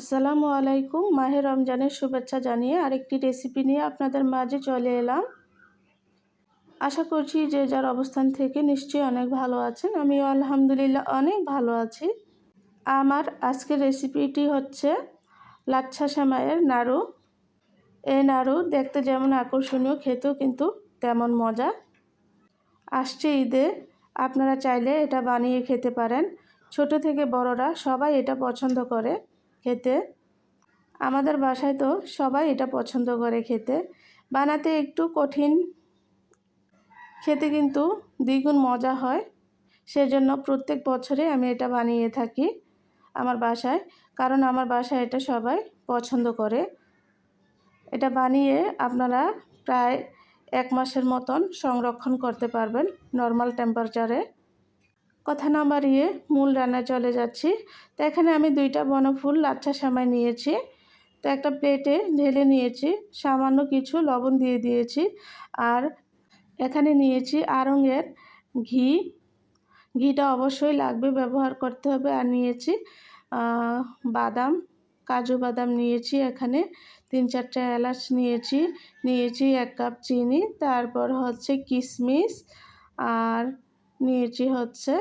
আসসালামু আলাইকুম। মাহে রমজানের শুভেচ্ছা জানিয়ে আরেকটি রেসিপি নিয়ে আপনাদের মাঝে চলে এলাম। আশা করছি যে যার অবস্থান থেকে নিশ্চয়ই অনেক ভালো আছেন। আমিও আলহামদুলিল্লাহ অনেক ভালো আছি। আমার আজকের রেসিপিটি হচ্ছে লাচ্ছা সেমাইয়ের নাড়ু। এই নাড়ু দেখতে যেমন আকর্ষণীয়, খেতেও কিন্তু তেমন মজা। আসছে ঈদে আপনারা চাইলে এটা বানিয়ে খেতে পারেন। ছোট থেকে বড়রা সবাই এটা পছন্দ করে খেতে। আমাদের বাসায় তো সবাই এটা পছন্দ করে খেতে। বানাতে একটু কঠিন, খেতে কিন্তু দ্বিগুণ মজা হয়। সেজন্য প্রত্যেক বছরে আমি এটা বানিয়ে থাকি আমার বাসায়, কারণ আমার বাসায় এটা সবাই পছন্দ করে। এটা বানিয়ে আপনারা প্রায় 1 মাসের মতন সংরক্ষণ করতে পারবেন নর্মাল টেম্পারেচারে। কথা না বাড়িয়ে মূল রান্নায় চলে যাচ্ছি। তো এখানে আমি 2টা বনফুল লাচ্ছা সেমাই নিয়েছি। তো একটা প্লেটে ঢেলে নিয়েছি, সামান্য কিছু লবণ দিয়ে দিয়েছি। আর এখানে নিয়েছি আড়ঙের ঘি। ঘিটা অবশ্যই লাগবে, ব্যবহার করতে হবে। আর নিয়েছি বাদাম, কাজু বাদাম নিয়েছি। এখানে 3-4টা এলাচ নিয়েছি। 1 কাপ চিনি, তারপর হচ্ছে কিশমিশ, আর নিয়েছি হচ্ছে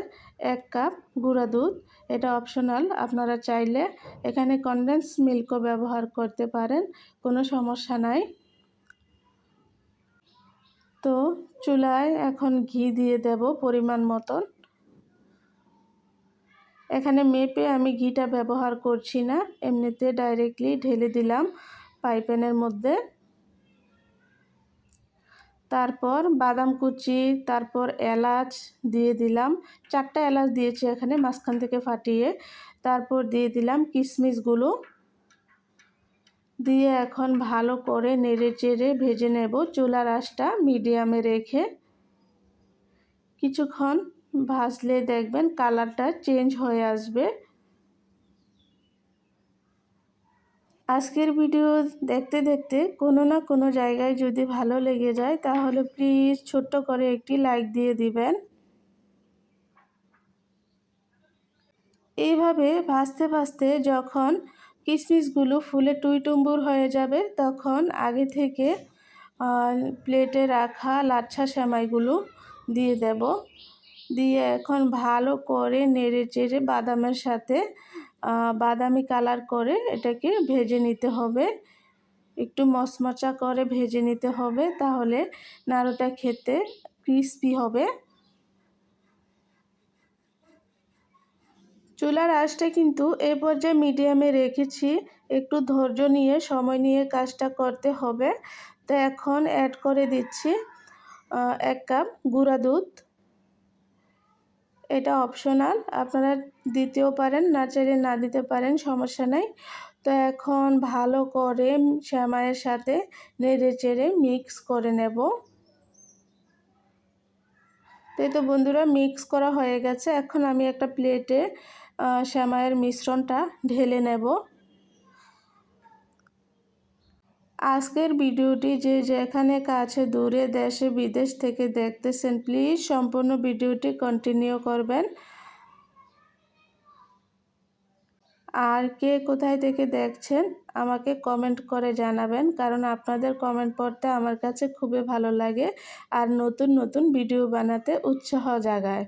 1 কাপ গুঁড়া দুধ। এটা অপশনাল, আপনারা চাইলে এখানে কনডেন্স মিল্কও ব্যবহার করতে পারেন, কোনো সমস্যা নাই। তো চুলায় এখন ঘি দিয়ে দেব পরিমাণ মতন। এখানে মেপে আমি ঘিটা ব্যবহার করছি না, এমনিতে ডাইরেক্টলি ঢেলে দিলাম পাইপ্যানের মধ্যে। তারপর বাদাম কুচি, তারপর এলাচ দিয়ে দিলাম। 4টা এলাচ দিয়েছি এখানে মাঝখান থেকে ফাটিয়ে। তারপর দিয়ে দিলাম কিশমিশগুলো। দিয়ে এখন ভালো করে নেড়ে চেড়ে ভেজে নেব, চুলার আঁচটা মিডিয়ামে রেখে। কিছুক্ষণ ভাজলে দেখবেন কালারটা চেঞ্জ হয়ে আসবে। আজকের ভিডিও দেখতে দেখতে কোনো না কোনো জায়গায় যদি ভালো লেগে যায় তাহলে প্লিজ ছোট্ট করে একটি লাইক দিয়ে দিবেন। এইভাবে ভাজতে ভাজতে যখন কিশমিশগুলো ফুলে টুইটুম্বুর হয়ে যাবে, তখন আগে থেকে প্লেটে রাখা লাচ্ছা সেমাইগুলো দিয়ে দেব। দিয়ে এখন ভালো করে নেড়ে চেড়ে বাদামের সাথে বাদামি কালার করে এটাকে ভেজে নিতে হবে। একটু মচমচা করে ভেজে নিতে হবে, তাহলে নাড়ুটা খেতে ক্রিস্পি হবে। চুলার আঁচটা কিন্তু এই পর্যায়ে মিডিয়ামে রেখেছি। একটু ধৈর্য নিয়ে সময় নিয়ে কাজটা করতে হবে। তো এখন অ্যাড করে দিচ্ছি 1 কাপ গুঁড়া দুধ। এটা অপশনাল, আপনারা দিতেও পারেন, না চাইলে না দিতে পারেন, সমস্যা নাই। তো এখন ভালো করে সেমাইয়ের সাথে নেড়ে চেড়ে মিক্স করে নেব। তো বন্ধুরা, মিক্স করা হয়ে গেছে। এখন আমি একটা প্লেটে সেমাইয়ের মিশ্রণটা ঢেলে নেব। আজকের ভিডিওটি যে যেখানে কাছে দূরে দেশে বিদেশ থেকে দেখতেছেন, প্লিজ সম্পূর্ণ ভিডিওটি কন্টিনিউ করবেন। আর কে কোথায় থেকে দেখছেন আমাকে কমেন্ট করে জানাবেন, কারণ আপনাদের কমেন্ট পড়তে আমার কাছে খুবই ভালো লাগে আর নতুন নতুন ভিডিও বানাতে উৎসাহ জাগায়।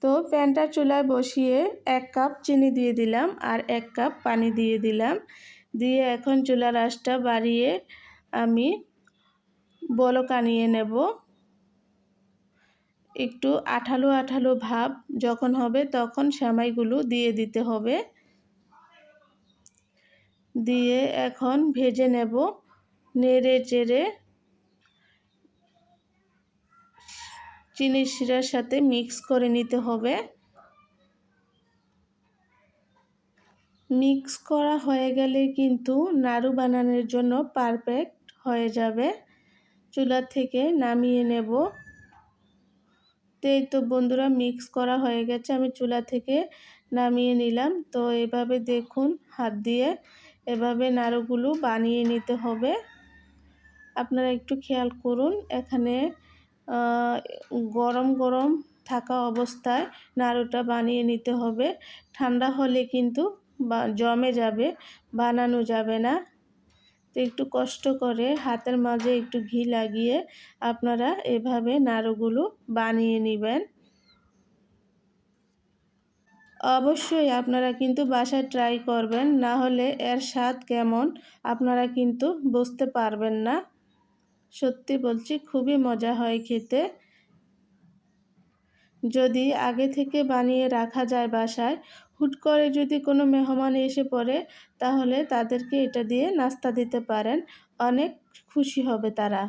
তো প্যানটা চুলায় বসিয়ে 1 কাপ চিনি দিয়ে দিলাম আর 1 কাপ পানি দিয়ে দিলাম। দিয়ে এখন চুলার আঁচটা বাড়িয়ে আমি বলক আনিয়ে নেব। একটু আঠালো আঠালো ভাব যখন হবে তখন সেমাইগুলো দিয়ে দিতে হবে। দিয়ে এখন ভেজে নেব, নেড়ে চেড়ে চিনির শিরার সাথে মিক্স করে নিতে হবে। মিক্স করা হয়ে গেলে কিন্তু নাড়ু বানানোর জন্য পারফেক্ট হয়ে যাবে। চুলা থেকে নামিয়ে নেব। তো বন্ধুরা, মিক্স করা হয়ে গেছে, আমি চুলা থেকে নামিয়ে নিলাম। তো এভাবে দেখুন, হাত দিয়ে এভাবে নাড়ুগুলো বানিয়ে নিতে হবে। আপনারা একটু খেয়াল করুন, এখানে গরম গরম থাকা অবস্থায় নাড়ুটা বানিয়ে নিতে হবে। ঠান্ডা হলে কিন্তু জমে যাবে, বানানো যাবে না। তো একটু কষ্ট করে হাতের মাঝে একটু ঘি লাগিয়ে আপনারা এভাবে নাড়ুগুলো বানিয়ে নেবেন। অবশ্যই আপনারা কিন্তু বাসায় ট্রাই করবেন, না হলে এর স্বাদ কেমন আপনারা কিন্তু বুঝতে পারবেন না। সত্যি বলছি, খুবই মজা হয় খেতে। যদি আগে থেকে বানিয়ে রাখা যায় বাসায়, হুট করে যদি কোনো মেহমান এসে পড়ে তাহলে তাদেরকে এটা দিয়ে নাস্তা দিতে পারেন, অনেক খুশি হবে তারা।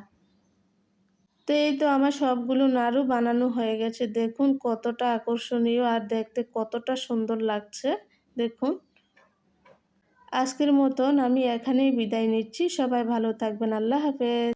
তো এই তো আমার সবগুলো নাড়ু বানানো হয়ে গেছে। দেখুন কতটা আকর্ষণীয় আর দেখতে কতটা সুন্দর লাগছে দেখুন। আজকের মতন আমি এখানেই বিদায় নিচ্ছি। সবাই ভালো থাকবেন। আল্লাহ হাফেজ।